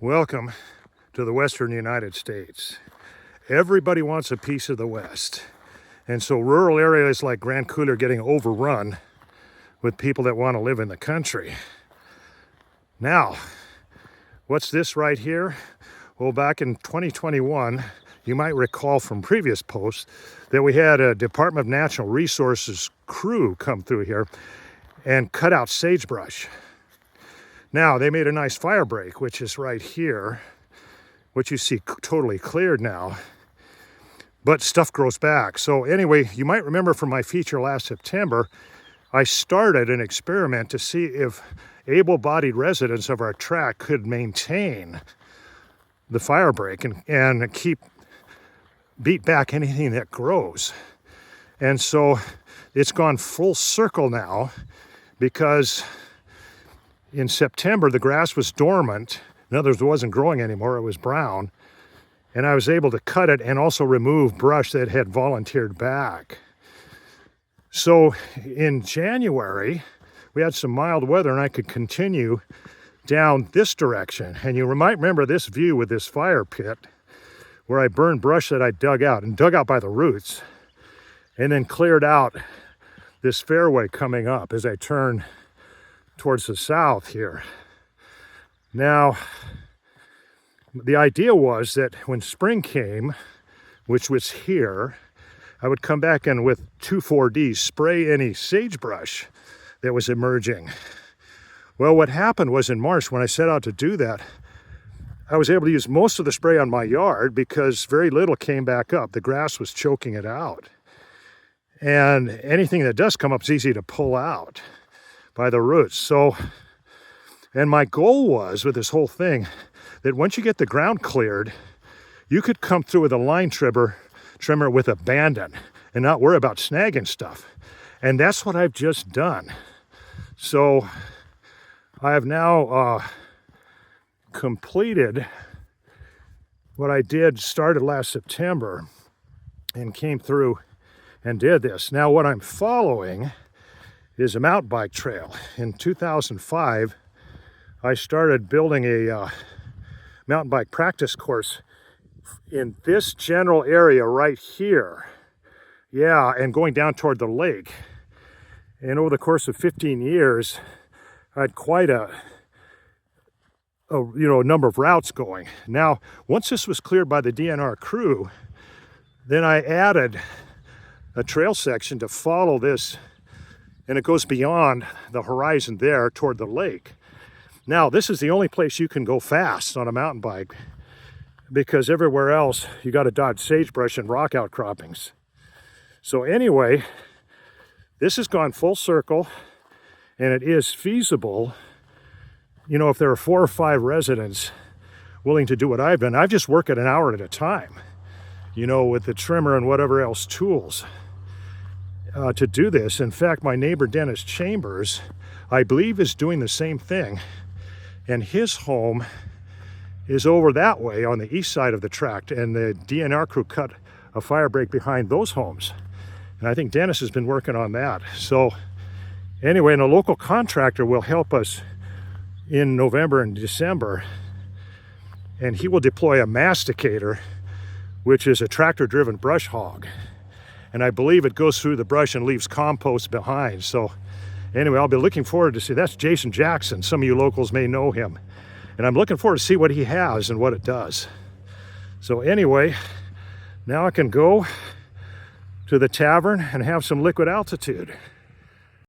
Welcome to the Western United States. Everybody wants a piece of the West. And so rural areas like Grand Coulee are getting overrun with people that want to live in the country. Now, what's this right here? Well, back in 2021, you might recall from previous posts that we had a Department of Natural Resources crew come through here and cut out sagebrush. Now, they made a nice fire break, which is right here, which you see totally cleared now, but stuff grows back. So anyway, you might remember from my feature last September, I started an experiment to see if able-bodied residents of our tract could maintain the fire break and beat back anything that grows. And so it's gone full circle now, because in September, the grass was dormant. In other words, it wasn't growing anymore, it was brown. And I was able to cut it and also remove brush that had volunteered back. So in January, we had some mild weather and I could continue down this direction. And you might remember this view with this fire pit where I burned brush that I dug out by the roots, and then cleared out this fairway coming up as I turn towards the south here. Now, the idea was that when spring came, which was here, I would come back in with 2,4-D, spray any sagebrush that was emerging. Well, what happened was in March, when I set out to do that, I was able to use most of the spray on my yard because very little came back up. The grass was choking it out. And anything that does come up is easy to pull out by the roots. So, and my goal was with this whole thing that once you get the ground cleared, you could come through with a line trimmer with abandon and not worry about snagging stuff. And that's what I've just done. So I have now completed what I started last September and came through and did this. Now what I'm following is a mountain bike trail. In 2005, I started building a mountain bike practice course in this general area right here. Yeah, and going down toward the lake. And over the course of 15 years, I had quite a number of routes going. Now, once this was cleared by the DNR crew, then I added a trail section to follow this, and it goes beyond the horizon there toward the lake. Now, this is the only place you can go fast on a mountain bike, because everywhere else you got to dodge sagebrush and rock outcroppings. So anyway, this has gone full circle, and it is feasible. You know, if there are 4 or 5 residents willing to do what I've done, I just work at an hour at a time, you know, with the trimmer and whatever else tools to do this. In fact, my neighbor Dennis Chambers, I believe, is doing the same thing, and his home is over that way on the east side of the tract, and the DNR crew cut a fire break behind those homes. And I think Dennis has been working on that. So anyway, and a local contractor will help us in November and December, and he will deploy a masticator, which is a tractor-driven brush hog. And I believe it goes through the brush and leaves compost behind. So anyway, I'll be looking forward to see. That's Jason Jackson. Some of you locals may know him. And I'm looking forward to see what he has and what it does. So anyway, now I can go to the tavern and have some liquid altitude.